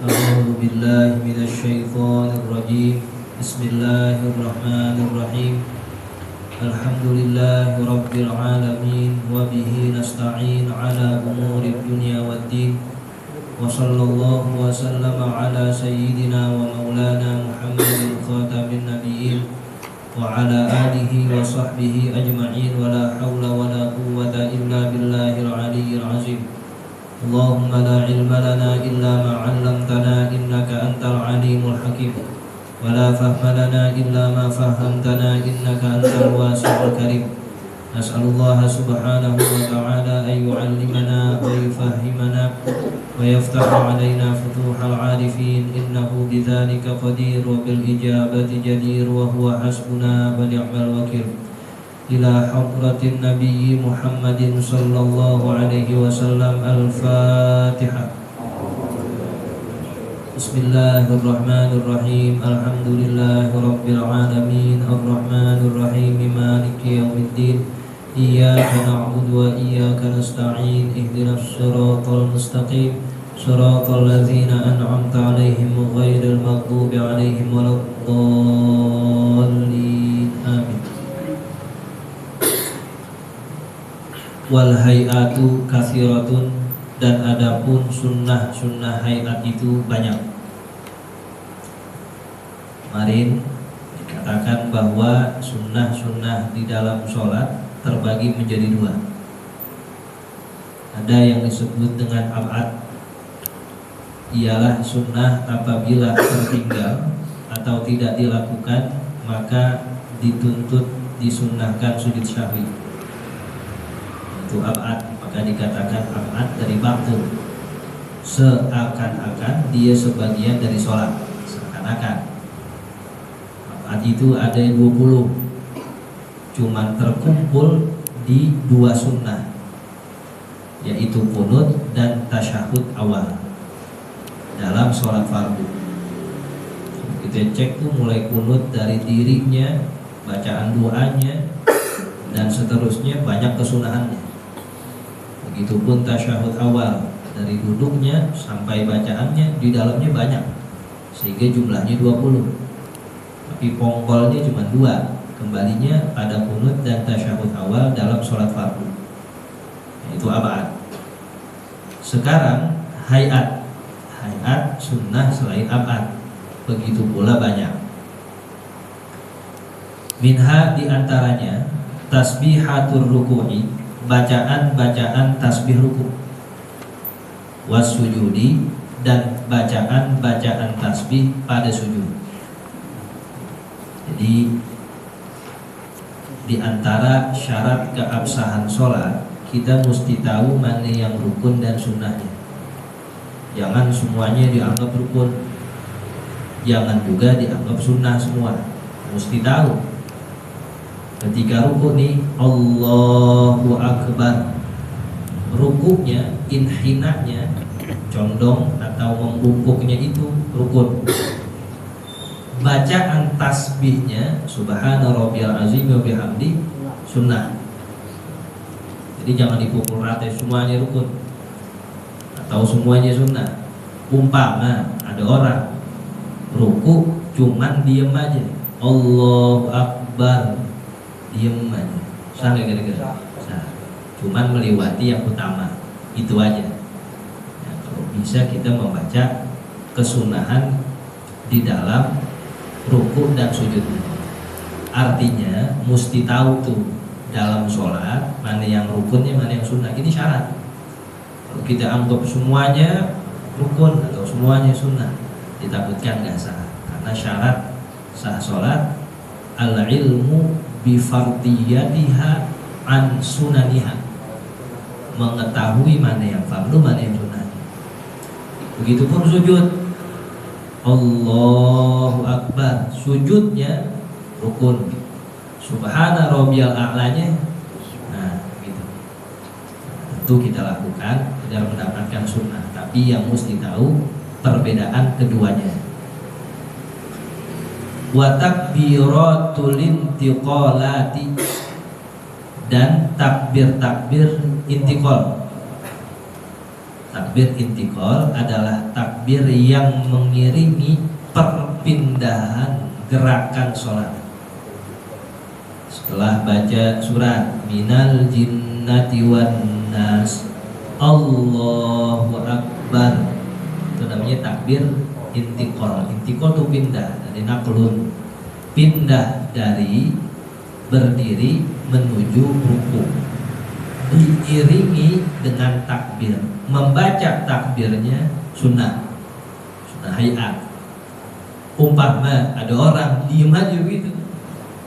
أعوذ بالله من الشيطان الرجيم. بسم الله الرحمن الرحيم. الحمد لله رب العالمين وبه نستعين على أمور الدنيا والدين وصلى الله وسلم على سيدنا ومولانا محمد خاتم النبيين وعلى آله وصحبه أجمعين ولا حول ولا قوة إلا بالله العلي العظيم. اللهم لا علم لنا إلا ما علمتنا إنك أنت العليم الحكيم ولا فهم لنا إلا ما فهمتنا إنك أنت الواسع الكريم. نسأل الله سبحانه وتعالى أن يعلمنا ويفهمنا ويفتح علينا فتوح العارفين إنه بذلك قدير وبالإجابة جدير وهو حسبنا ونعم الوكيل. إلى حضرة النبي محمد صلى الله عليه وسلم. الفاتحة. بسم الله الرحمن الرحيم. الحمد لله رب العالمين الرحمن الرحيم مالك يوم الدين. إياك نعبد وإياك نستعين. اهدنا الصراط المستقيم صراط الذين أنعمت عليهم غير المغضوب عليهم ولا الضالين. آمين. Wal hayatu kathiratun, dan adapun sunnah hayat itu banyak. Kemarin dikatakan bahwa sunnah di dalam sholat terbagi menjadi dua. Ada yang disebut dengan ab'ad, ialah sunnah apabila tertinggal atau tidak dilakukan maka dituntut disunnahkan sujud syahwi. Itu ab'ad, maka dikatakan ab'ad dari ba'du, seakan-akan dia sebagian dari sholat, seakan-akan. Ab'ad itu ada 20, cuman terkumpul di dua sunnah, yaitu qunut dan tasyahud awal dalam sholat fardu. Kita cek tuh mulai qunut dari dirinya, bacaan doanya, dan seterusnya banyak kesunahannya. Begitupun tasyahud awal, dari duduknya sampai bacaannya di dalamnya banyak, sehingga jumlahnya 20. Tapi pongkolnya cuma 2, kembalinya pada qunut dan tasyahud awal dalam sholat fardu. Itu ab'ad. Sekarang hayat sunnah selain ab'ad, begitu pula banyak. Minha diantaranya tasbihatur ruku'i, bacaan tasbih ruku', was sujudi, dan bacaan tasbih pada sujud. Jadi di antara syarat keabsahan sholat, kita mesti tahu mana yang rukun dan sunnahnya. Jangan semuanya dianggap rukun, jangan juga dianggap sunnah semua. Mesti tahu. Ketika ruku nih, Allahu Akbar, rukuknya, inhinanya, condong atau membungkuknya itu rukun. Bacaan tasbihnya Subhana rabbiyal azim wa bihamdi sunnah. Jadi jangan dipukul rata semuanya rukun atau semuanya sunnah. Umpama ada orang ruku cuman diem aja, Allahu Akbar, diem aja, sah gak kira-kira? Sah. Cuman melewati yang utama, itu aja. Nah, kalau bisa kita membaca kesunahan di dalam ruku dan sujud. Artinya mesti tahu tuh dalam sholat mana yang rukunnya, mana yang sunnah. Ini syarat. Kalau kita anggap semuanya rukun atau semuanya sunnah, ditakutkan gak sah. Karena syarat sah sholat al-ilmu bifardiyatiha an sunaniha, mengetahui mana yang fardu, mana yang sunnah. Begitupun sujud, Allahu Akbar, sujudnya rukun, Subhana rabbiyal a'lanya, nah gitu. Tentu kita lakukan agar mendapatkan sunnah, tapi yang mesti tahu perbedaan keduanya. Wa takbiratul intiqalati, dan takbir intiqal. Takbir intikal adalah takbir yang mengiringi perpindahan gerakan sholat. Setelah baca surat minal jinnati wan nas, Allahu akbar, itu namanya takbir intikal. Intikal itu pindah dari naklun, pindah dari berdiri menuju ruku, diiringi dengan takbir. Membaca takbirnya sunnah hayat. Umpama ada orang diem aja gitu,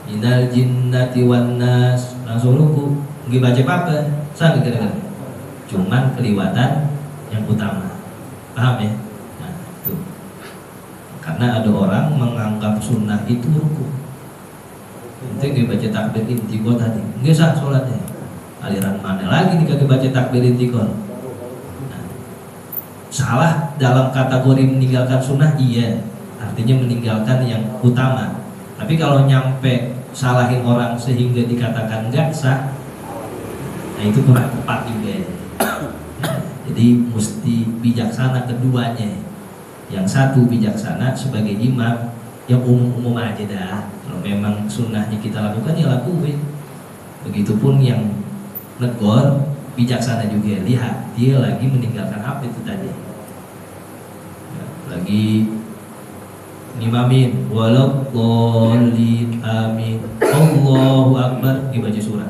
minal jinnati wan nas, langsung ruku, nggak baca apa-apa, sangat kira-kira, cuman keliwatan yang utama, paham ya? Nah, itu karena ada orang menganggap sunnah itu ruku. Nanti dia baca takbir intikal tadi, nggak sah sholatnya. Aliran mana lagi nih kagak baca takbir intikal? Nah, salah dalam kategori meninggalkan sunnah, iya, artinya meninggalkan yang utama. Tapi kalau nyampe salahin orang sehingga dikatakan nggak sah, nah itu kurang tepat juga ya. Nah, jadi mesti bijaksana keduanya. Yang satu bijaksana sebagai imam, yang umum-umum aja dah. Kalau memang sunnahnya kita lakukan ya lakuin. Begitupun yang negor bijaksana juga, lihat dia lagi meninggalkan apa itu tadi. Lagi ngimamin waladdallin amin, Allahu akbar, dibaca surat.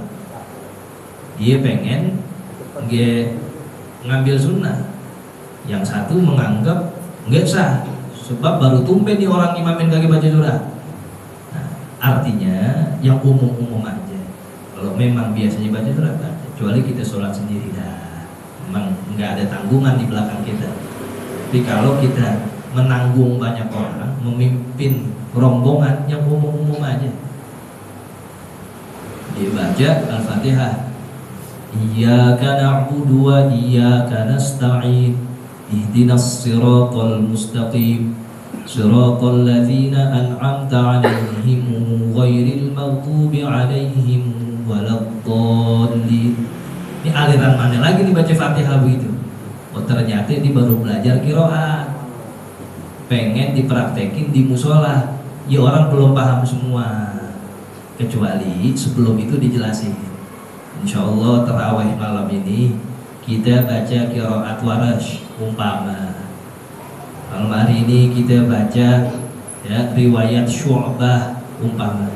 Dia pengen ngambil sunnah. Yang satu menganggap nggak sah, sebab baru tumben nih orang imamin kagak baca surat. Nah, artinya yang umum-umum aja. Kalau memang biasanya baca surat, kecuali kita sholat sendiri dah, memang nggak ada tanggungan di belakang kita. Tapi kalau kita menanggung banyak orang, memimpin rombongan, yang umum-umum aja, dia baca Al-Fatihah, iyyaka na'budu wa iyyaka nasta'in, ihdinas siratal mustaqim, siratal ladzina an'amta 'alaihim ghairil maghdubi 'alaihim waladdallin. Ini aliran mana lagi nih baca Fatihah begitu? Oh, ternyata dia baru belajar qiraat, pengen dipraktekin di musola. Ya orang belum paham semua, kecuali sebelum itu dijelasin. Insya Allah terawih malam ini kita baca qiraat Warash umpama. Malam hari ini kita baca ya riwayat Syu'bah umpama.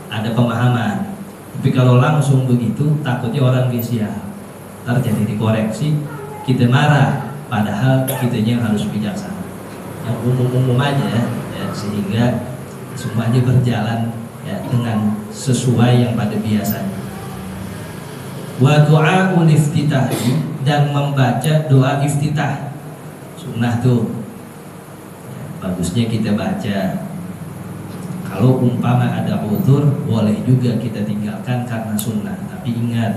Ada pemahaman. Tapi kalau langsung begitu takutnya orang siap, terjadi dikoreksi, kita marah. Padahal kitanya yang harus bijaksana, yang umum-umum aja ya, sehingga semuanya berjalan ya dengan sesuai yang pada biasanya. Wa du'aul iftitah, dan membaca doa iftitah sunnah tuh ya, bagusnya kita baca. Kalau umpama ada uzur, boleh juga kita tinggalkan karena sunnah. Tapi ingat,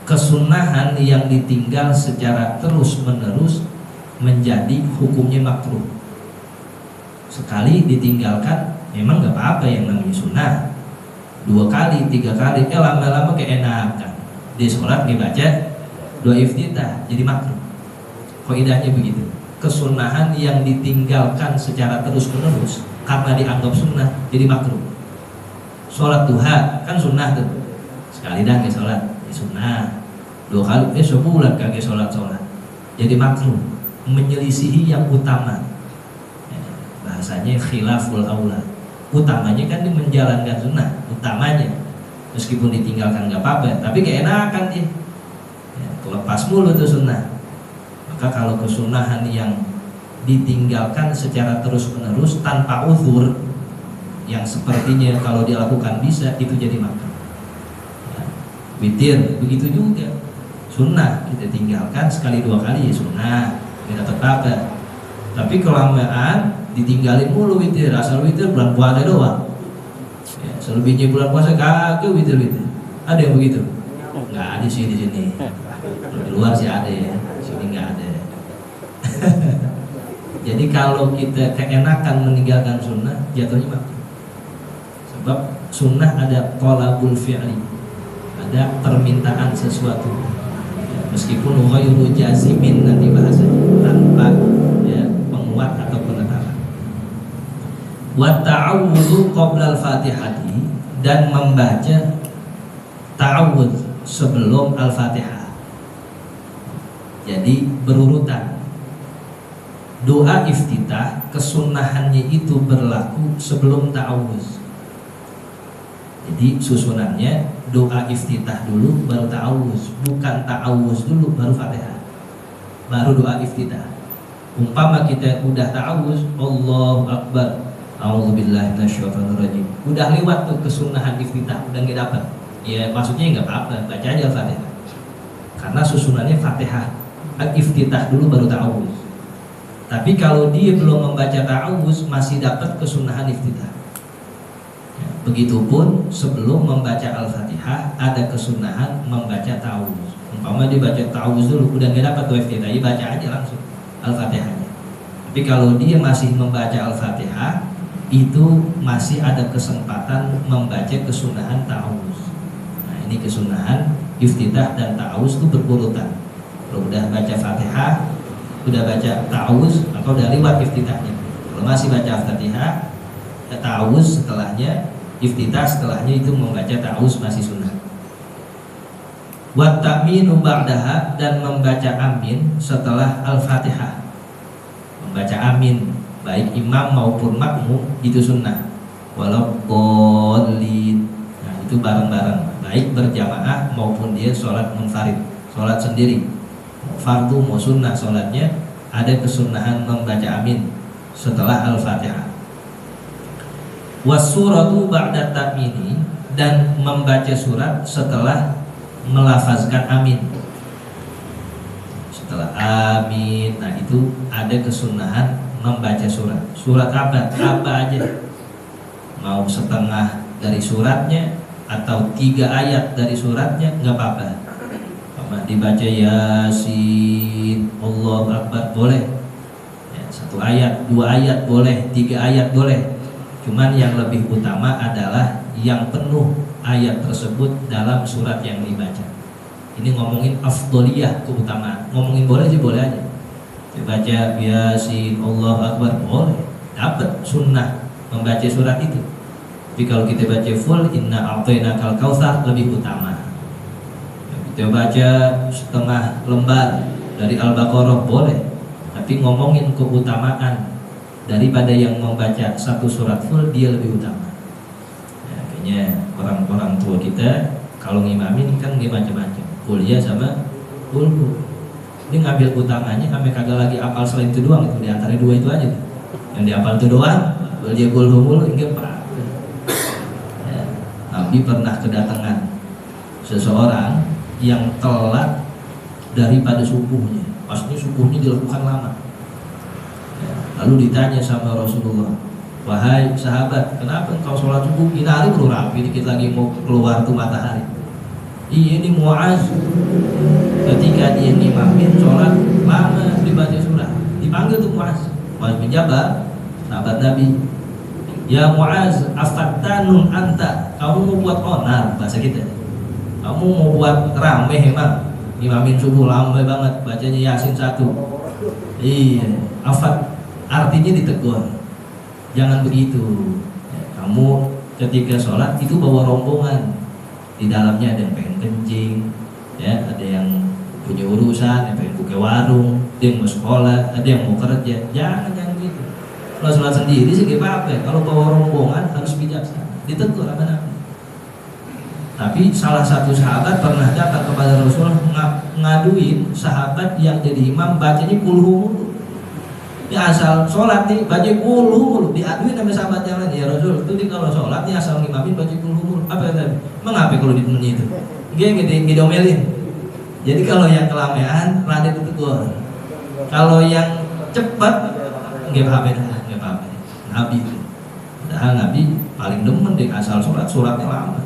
kesunahan yang ditinggal secara terus-menerus menjadi hukumnya makruh. Sekali ditinggalkan memang gak apa-apa yang namanya sunnah. 2 kali, 3 kali, lama-lama keenakan. Di sholat dibaca doa iftitah, jadi makruh. Kaidahnya begitu. Kesunahan yang ditinggalkan secara terus-menerus karena dianggap sunnah jadi makruh. Sholat duha kan sunnah tuh, sekali dah ke sholat sunnah, 2 kali sebulan kagak sholat jadi makruh, menyelisihi yang utama. Bahasanya khilaful aula, utamanya kan dia menjalankan sunnah utamanya, meskipun ditinggalkan nggak apa-apa, tapi keenakan dia lepas mulu tuh sunnah. Maka kalau kesunahan yang ditinggalkan secara terus-menerus tanpa uzur, yang sepertinya kalau dilakukan bisa, itu jadi makruh. Witir begitu juga, sunnah kita tinggalkan sekali 2 kali ya sunnah, tidak dapat apa. Tapi kelamaan ditinggalin mulu witir, asal witir bulan puasa doang ya, selebihnya bulan puasa kagak witir. Ada yang begitu? Nggak ada sih di sini. Di luar sih ada ya, sini nggak ada. Jadi kalau kita keenakan meninggalkan sunnah, jatuhnya makruh. Sebab sunnah ada thalabul fi'li, ada permintaan sesuatu. meskipun ghairu jazimin nanti bahasanya, tanpa ya penguat atau penetapan. Wa ta'awudzu qabla al-Fatihati, dan membaca ta'awudz sebelum Al-Fatihah. Jadi berurutan. Doa iftitah kesunahannya itu berlaku sebelum ta'awudz. Jadi susunannya doa iftitah dulu baru ta'awudz, bukan ta'awudz dulu baru Fatihah, baru doa iftitah. Umpama kita udah ta'awudz, Allahu Akbar, a'udzubillahi minasyaitonirrajim, udah lewat tuh kesunahan iftitah, udah nggak dapat. Ya maksudnya nggak apa-apa, baca aja Fatihah. Karena susunannya Fatihah, iftitah dulu baru ta'awudz. Tapi kalau dia belum membaca ta'awudz masih dapat kesunahan iftitah. Ya, begitupun sebelum membaca Al-Fatihah ada kesunahan membaca ta'awudz. Umpama dia baca ta'awudz dulu, udah nggak dapat tuh iftitah, dia baca aja langsung Al-Fatihahnya. Tapi kalau dia masih membaca Al-Fatihah, itu masih ada kesempatan membaca kesunahan ta'awudz. Nah, ini kesunahan iftitah dan ta'awudz itu berurutan. Kalau udah baca Fatihah, udah baca ta'awudz, atau udah lewat iftitahnya. Kalau masih baca Fatihah, ta'awudz setelahnya, iftitah setelahnya, itu membaca ta'awudz masih sunnah. Wa ta'minu ba'daha, dan membaca amin setelah Al-Fatihah. Membaca amin baik imam maupun makmum itu sunnah. Walau dhalin, nah itu bareng-bareng, baik berjamaah maupun dia sholat munfarid, sholat sendiri, mau fardu mau sunnah sholatnya, ada kesunnahan membaca amin setelah Al-Fatihah. Wasuratu ba'da ta'mini, dan membaca surat setelah melafazkan amin. Setelah amin, nah itu ada kesunnahan membaca surat. Surat apa? Apa aja. Mau setengah dari suratnya atau 3 ayat dari suratnya nggak apa-apa. Dibaca Yasin, Allahu Akbar boleh. Ya, 1 ayat, 2 ayat boleh, 3 ayat boleh. Cuman yang lebih utama adalah yang penuh ayat tersebut dalam surat yang dibaca. Ini ngomongin afdoliyah, keutamaan. Ngomongin boleh sih boleh aja. Baca Yasin, Allahu Akbar boleh, dapat sunnah membaca surat itu. Tapi kalau kita baca full, Inna a'tainakal kautsar, lebih utama. Kita baca setengah lembar dari Al-Baqarah boleh, tapi ngomongin keutamaan daripada yang membaca 1 surat full, dia lebih utama. Ya, kayaknya orang-orang tua kita kalau ngimamin kan dia macam-macam, kuliah sama kulhu. Ini ngambil utamanya, kami kagak lagi apal selain itu doang, itu diantara 2 itu aja. Yang dihafal itu doang, dia kulhu mulu, enggak pak. Ya, Nabi pernah kedatangan seseorang yang telat daripada subuhnya, pasti subuhnya dilakukan lama. Ya, lalu ditanya sama Rasulullah, wahai sahabat, kenapa engkau sholat subuh? Ini hari baru rapi, dikit lagi mau keluar tuh matahari. Iya, ini Mu'az ketika dia ngimamin sholat lama dibaca surat, dipanggil tuh Mu'az bin Jabal, sahabat Nabi. Ya Mu'az, afattanun anta, kamu mau buat onar bahasa kita. Kamu mau buat rame emang imamin subuh lama banget, bacanya Yasin 1. Iya, afat artinya ditegur. Jangan begitu. Ya, kamu ketika sholat itu bawa rombongan. Di dalamnya ada yang pengen kencing, ya, ada yang punya urusan, yang pengen buka warung, ada yang mau sekolah, ada yang mau kerja. Jangan gitu. Kalau sholat sendiri sih gak apa-apa. Kalau bawa rombongan harus bijaksana. Ditegur apa namanya. Tapi salah satu sahabat pernah datang kepada Rasulullah ngaduin sahabat yang jadi imam bacanya kulhu mulu. Dia asal sholat nih baca kulhu mulu, diaduin sama sahabat yang lain. Ya Rasul, itu kalau sholat nih asal ngimamin baca kulhu mulu. Apa kata? Mengapa kalau ditemunya itu? Dia ngedomelin. Jadi kalau yang kelamean rada ditegur. Kalau yang cepat nggak apa-apa. Nabi itu. Padahal Nabi paling demen deh asal sholat suratnya lama.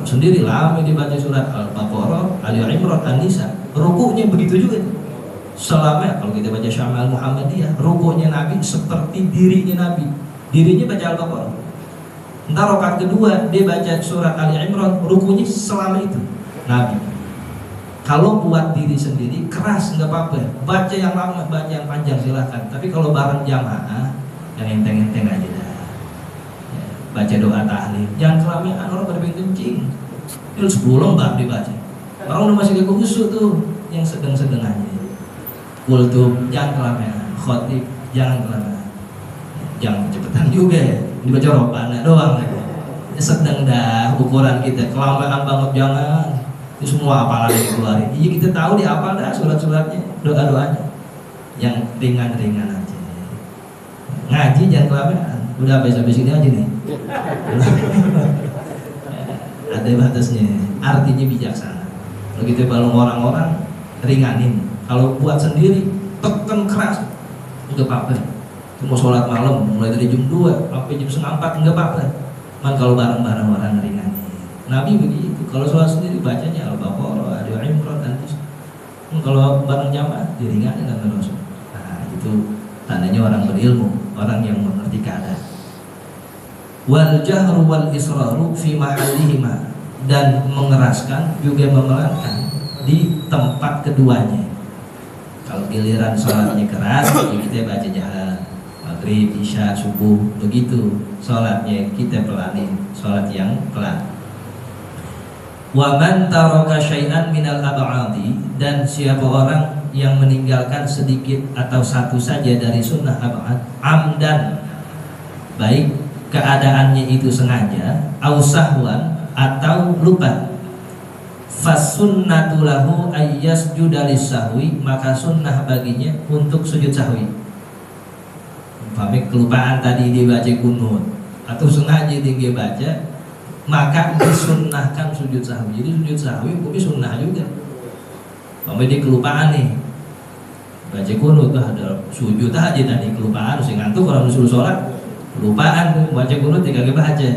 Sendiri lama dibaca surat Al-Baqarah, Ali Imran, An-Nisa. Rukuknya begitu juga. Selama kalau kita baca Syama'il Muhammadiyah, rukuknya Nabi seperti dirinya Nabi. Dirinya baca Al-Baqarah. Entar rakaat kedua dia baca surat Ali Imran, rukuknya selama itu Nabi. Kalau buat diri sendiri keras nggak apa-apa, baca yang lama, baca yang panjang silahkan. Tapi kalau bareng jamaah yang enteng-enteng aja dah. Ya, baca doa tahlil, jangan kelamian orang pada pengen kencing. Itu 10 lembar dibaca. Orang udah masih kagak khusyuk tuh, yang sedang-sedang aja. Kultum jangan kelamian, khotib jangan kelamian, jangan kecepatan juga ya. Dibaca robbana doang. Sedang dah ukuran kita, kelamian banget jangan. Itu semua apalan yang dikeluarin. Iya kita tahu di apal dah surat-suratnya, doa-doanya yang ringan-ringan aja. Ngaji jangan kelamaan. Udah habis-habis ini aja nih. Ada batasnya. Artinya bijaksana. Kalau gitu balong orang-orang ringanin. Kalau buat sendiri tekan keras, enggak apa-apa. Mau sholat malam mulai dari jam 2 sampai jam 3:30 enggak apa-apa. Man kalau bareng-bareng orang ringanin. Nabi begitu, kalau sholat sendiri bacanya Al-Baqarah, Ali Imran, kalau bareng jamaah diringanin sama Rasul. Nah itu tandanya orang berilmu, orang yang mengerti keadaan. Wal jahru wal israru fi mahallihima, dan mengeraskan juga memelankan di tempat keduanya. Kalau giliran sholatnya keras, ya kita baca jahar, maghrib, isya, subuh, begitu. Sholatnya kita pelanin, sholat yang pelan. Wa man taraka syai'an minal ab'adi, dan siapa orang yang meninggalkan sedikit atau satu saja dari sunnah ab'ad amdan, baik keadaannya itu sengaja, au sahwan atau lupa, fasunnatu lahu ayyasjuda lis-sahwi, maka sunnah baginya untuk sujud sahwi. Umpamanya kelupaan tadi dia baca kunut atau sengaja dia baca, maka disunnahkan sujud sahwi. Jadi sujud sahwi hukumnya sunnah juga. Umpamanya dia kelupaan nih, baca kunut, ada sujud aja tadi kelupaan, sing ngantuk orang disuruh sholat kelupaan, baca kunut dia kagak baca.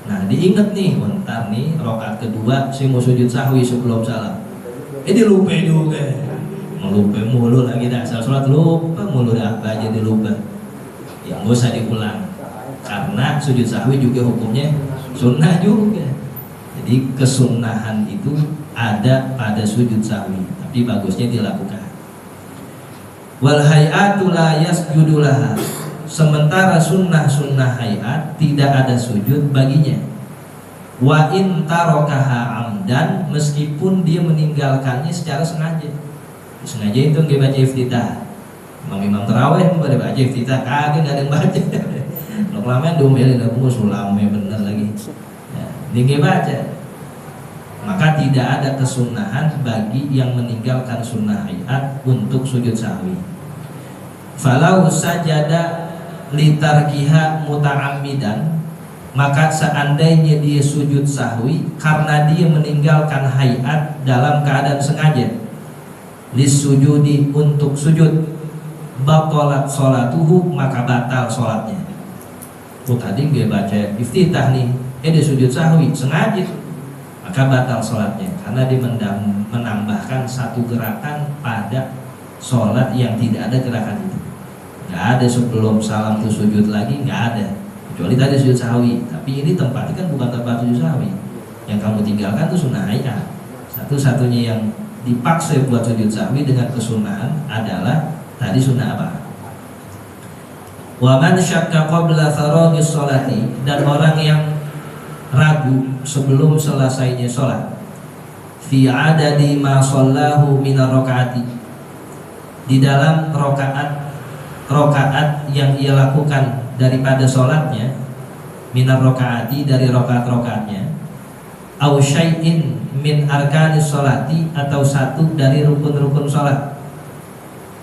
Nah diinget nih, bentar nih rakaat kedua saya mau sujud sahwi sebelum salam. Dia lupa juga, lupa mulu lagi dah, asal sholat lupa mulu dah, apa aja dia lupa. Ya nggak usah diulang, karena sujud sahwi juga hukumnya sunnah juga. Jadi kesunnahan itu ada pada sujud sahwi, tapi bagusnya dilakukan. Wal hay'atu la yasjudu laha, sementara sunnah hayat tidak ada sujud baginya. Wa in tarakaha amdan, meskipun dia meninggalkannya secara sengaja. Sengaja itu nggak baca iftitah. Imam terawih pada baca iftitah, kagak nggak ada yang baca. Lo kelamaan diomelin aku sulamnya bener lagi. Ya, dia nggak baca. Maka tidak ada kesunahan bagi yang meninggalkan sunnah hayat untuk sujud sahwi. Falau sajada litarkiha muta'ammidan, maka seandainya dia sujud sahwi karena dia meninggalkan hayat dalam keadaan sengaja, lisujudi untuk sujud, batalat sholatuhu, maka batal sholatnya. Tadi dia baca iftitah nih, dia sujud sahwi sengaja, maka batal sholatnya karena dia menambahkan satu gerakan pada sholat yang tidak ada gerakan itu. Nggak ada sebelum salam tuh sujud lagi, nggak ada, kecuali tadi sujud sahwi. Tapi ini tempatnya kan bukan tempat sujud sahwi. Yang kamu tinggalkan tuh sunnah hayat. Satu-satunya yang dipaksa buat sujud sahwi dengan kesunahan adalah tadi sunnah apa? Wa man syakka qabla faragis sholati, dan orang yang ragu sebelum selesainya sholat, fi adadi ma shallahu minar rakaati, di dalam rokaat yang ia lakukan daripada sholatnya, minar rokaati, dari rokaat-rokaatnya, au syai'in min arkanis sholati, atau satu dari rukun-rukun sholat,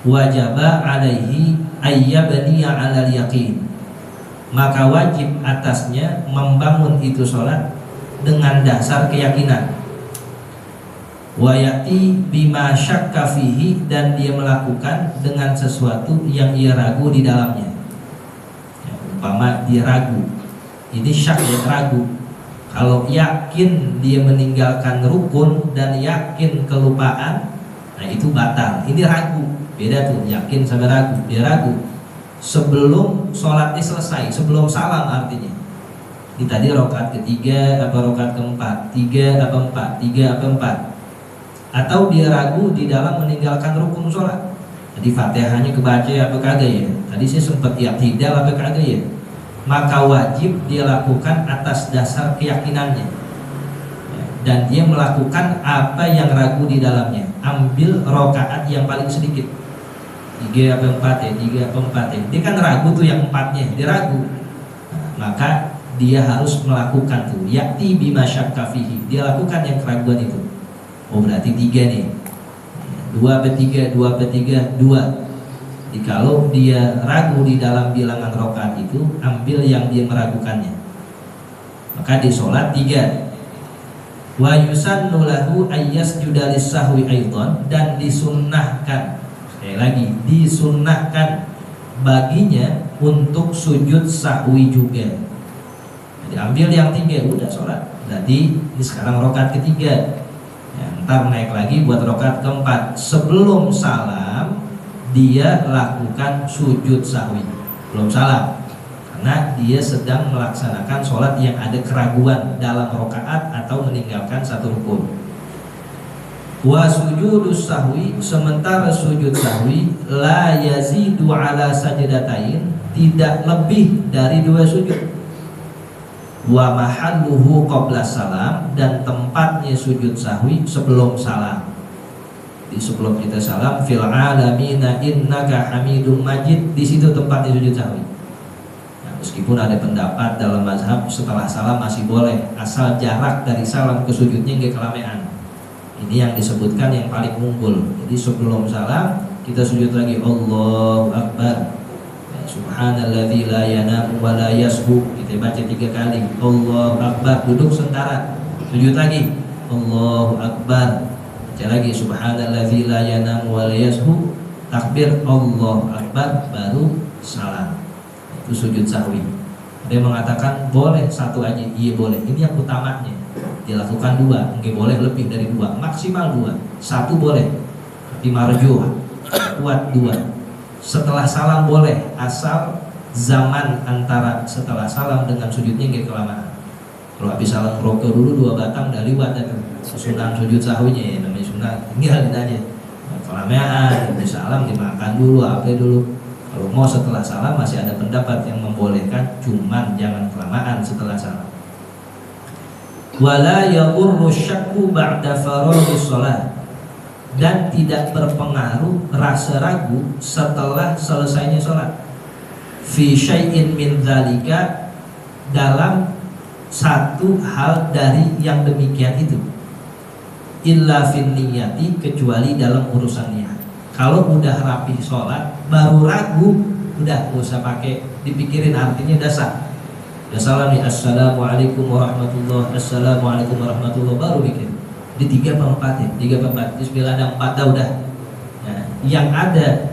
wajaba alaihi ayyabniya alal yaqin, maka wajib atasnya membangun itu sholat dengan dasar keyakinan. Wa yati bima syakka fihi, dan dia melakukan dengan sesuatu yang ia ragu di dalamnya. Ya, umpama dia ragu, ini syak, dia ragu. Kalau yakin dia meninggalkan rukun dan yakin kelupaan, nah itu batal. Ini ragu, beda tuh, yakin sama ragu. Dia ragu sebelum sholatnya selesai, sebelum salam artinya. Ini tadi rakaat ketiga apa rakaat keempat, tiga apa empat, tiga apa empat. atau dia ragu di dalam meninggalkan rukun sholat. Jadi Fatihahnya kebaca apa kagak ya? Tadi saya sempat i'tidal apa kagak ya? Maka wajib dia lakukan atas dasar keyakinannya. Dan dia melakukan apa yang ragu di dalamnya. Ambil rokaat yang paling sedikit. 3 apa 4 ya? 3 apa 4 ya? Dia kan ragu tuh yang 4-nya, dia ragu. Maka dia harus melakukan tuh yakti bima syakka fihi. Dia lakukan yang keraguan itu. Oh berarti 3 nih. 2 per 3, 2 per 3, 2. Jadi kalau dia ragu di dalam bilangan rakaat itu, ambil yang dia meragukannya. Maka di sholat 3. Wa yusannu lahu ayyasjuda lis-sahwi aidan, dan disunnahkan. Sekali lagi, disunnahkan baginya untuk sujud sahwi juga. Jadi ambil yang 3, udah sholat. Berarti ini sekarang rakaat ketiga. Ya, ntar naik lagi buat rakaat keempat. Sebelum salam dia lakukan sujud sahwi. Belum salam, karena dia sedang melaksanakan sholat yang ada keraguan dalam rakaat atau meninggalkan satu rukun. Wa sujudus sahwi, sementara sujud sahwi la yazidu ala sajdatain, tidak lebih dari 2 sujud. Wa mahalluhu qabla salam, dan tempatnya sujud sahwi sebelum salam. Di sebelum kita salam, fil alamina innaka hamidum majid, di situ tempatnya sujud sahwi. Nah, meskipun ada pendapat dalam mazhab setelah salam masih boleh, asal jarak dari salam ke sujudnya nggak kelamaan. Ini yang disebutkan yang paling unggul. Jadi sebelum salam kita sujud lagi, Allahu Akbar. Subhanalladzi la yanamu wa la yashu. Kita baca 3 kali. Allahu Akbar, duduk sementara. Sujud lagi. Allahu Akbar. Baca lagi subhanalladzi la yanamu wa la yashu. Takbir Allahu Akbar, baru salam. Itu sujud sahwi. Dia mengatakan boleh 1 aja. Iya boleh. Ini yang utamanya. Dilakukan 2, enggak boleh lebih dari 2, maksimal 2. 1 boleh. Tapi marjuh kuat 2. Setelah salam boleh, asal zaman antara setelah salam dengan sujudnya nggak kelamaan. Kalau habis salam rokok dulu 2 batang udah liwat dan sunnah sujud sahwinya ya, namanya sunnah, tinggalin aja. Kelamaan, habis salam dimakan dulu, apa dulu. Kalau mau setelah salam masih ada pendapat yang membolehkan, cuman jangan kelamaan setelah salam. Wala yaqurru syakku ba'da faraghi shalah, dan tidak berpengaruh rasa ragu setelah selesainya sholat. Fi syai'in min dzalika, dalam satu hal dari yang demikian itu. Illa fin niyati, kecuali dalam urusan niat. Kalau udah rapi sholat baru ragu, udah gak usah pakai dipikirin, artinya udah sah. Udah salam nih, assalamualaikum warahmatullahi, assalamualaikum warahmatullahi, baru bikin. Di 3 apa 4 ya? 3 apa 4? Bismillah ada 4 dah udah. Nah, yang ada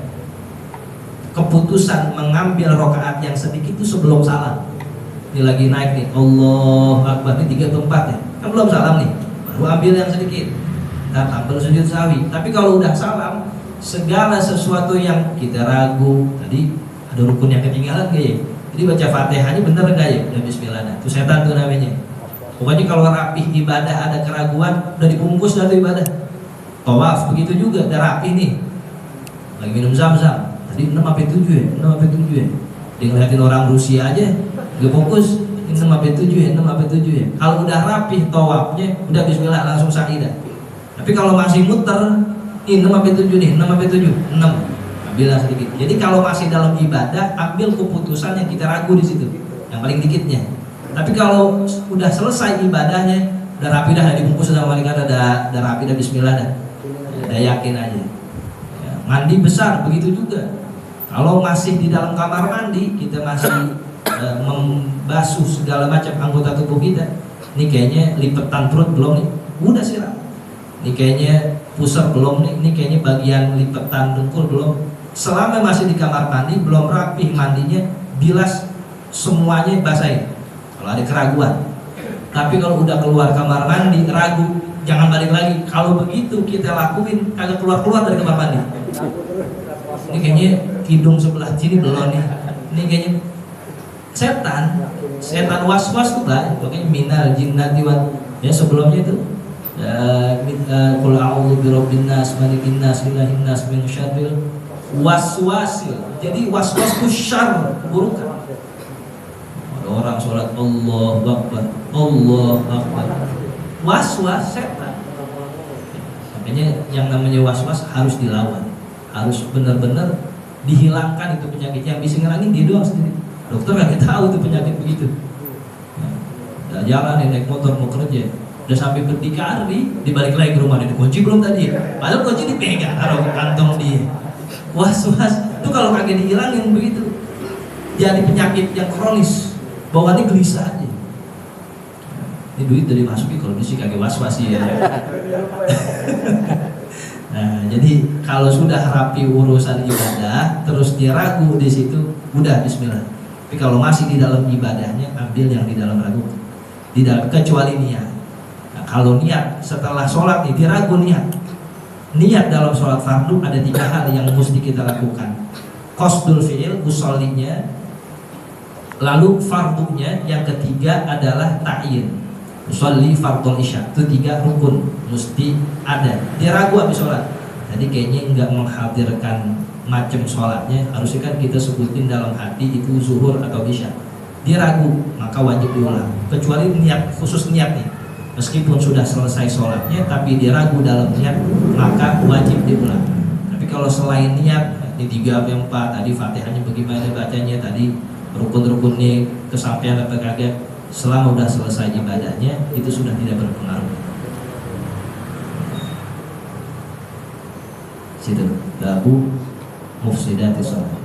keputusan mengambil rokaat yang sedikit itu sebelum salam. Ini lagi naik nih, Allahu Akbar, ini 3 atau 4 ya? Kan belum salam nih, baru ambil yang sedikit. Nah, ambil sujud sahwi. Tapi kalau udah salam, segala sesuatu yang kita ragu, tadi ada rukun yang ketinggalan gak ya? Jadi baca Fatihahnya bener gak ya? Udah bismillah, nah, itu setan tuh namanya. Pokoknya kalau rapih ibadah ada keraguan, udah dibungkus dari ibadah. Tawaf begitu juga, udah rapih nih. Lagi minum zam-zam, tadi 6 sampai 7 ya, 6 sampai 7 ya. Dia ngeliatin orang Rusia aja, gak fokus, 6 sampai 7 ya, 6 sampai 7 ya. Kalau udah rapih tawafnya, udah bismillah langsung sa'idah. Tapi kalau masih muter, ini 6 sampai 7 nih, 6 sampai 7, 6. Ambillah sedikit. Jadi kalau masih dalam ibadah, ambil keputusan yang kita ragu di situ, yang paling dikitnya. Tapi kalau udah selesai ibadahnya, udah rapi dah, dibungkus sama malaikat, udah rapi dah, bismillah dah, udah yakin aja. Ya, mandi besar begitu juga. Kalau masih di dalam kamar mandi, kita masih membasuh segala macam anggota tubuh kita. Ini kayaknya lipetan perut belum nih, udah siram. Ini kayaknya pusar belum nih, ini kayaknya bagian lipetan dengkul belum. Selama masih di kamar mandi, belum rapih mandinya, bilas semuanya basahin. Kalau ada keraguan. Tapi kalau udah keluar kamar mandi ragu, jangan balik lagi. Kalau begitu kita lakuin, kagak keluar dari kamar mandi. Ini kayaknya hidung sebelah sini belum nih. Ini kayaknya setan was-was tuh lah. Pokoknya minal jinnati wan. Ya sebelumnya itu Qul a'udzu birabbin nas, malikin nas, ilahin nas, min syarril waswasil. Jadi waswas itu syarr, keburukan. Ada orang sholat Allahu Akbar, Allahu Akbar, waswas setan. Makanya yang namanya waswas harus dilawan, harus benar-benar dihilangkan itu penyakitnya. Yang bisa ngerangin dia doang sendiri. Dokter nggak tahu itu penyakit begitu. Udah jalan naik motor mau kerja, udah sampai berdikari, dibalik lagi ke rumah, dia kunci belum tadi, padahal kunci dipegang, taruh ke kantong dia. Was-was itu kalau kagak dihilangin begitu, jadi penyakit yang kronis, bawaannya gelisah aja. Ini duit dari masukin kalau mesti kagak was-was ya. Nah, jadi kalau sudah rapi urusan ibadah, terus dia ragu di situ, udah Bismillah. Tapi kalau masih di dalam ibadahnya, ambil yang di dalam ragu, di dalam kecuali niat. Nah, kalau niat setelah sholat nih, dia ragu niat. Niat dalam sholat fardu ada 3 hal yang mesti kita lakukan. Qasdul fi'il, usollinya, lalu fardunya, yang ketiga adalah ta'yin. Usolli fardul isya, itu 3 rukun mesti ada. Dia ragu habis sholat, jadi kayaknya nggak menghadirkan macam sholatnya, harusnya kan kita sebutin dalam hati itu zuhur atau isya. Dia ragu, maka wajib diulang. Kecuali niat, khusus niat nih, meskipun sudah selesai sholatnya tapi dia ragu dalam niat, maka wajib diulang. Tapi kalau selain niat, di 3 sampai 4 tadi Fatihahnya bagaimana bacanya, tadi rukun-rukunnya kesampaian atau kagak, selama udah selesai ibadahnya itu sudah tidak berpengaruh. Situ babu mufsidatis shalah.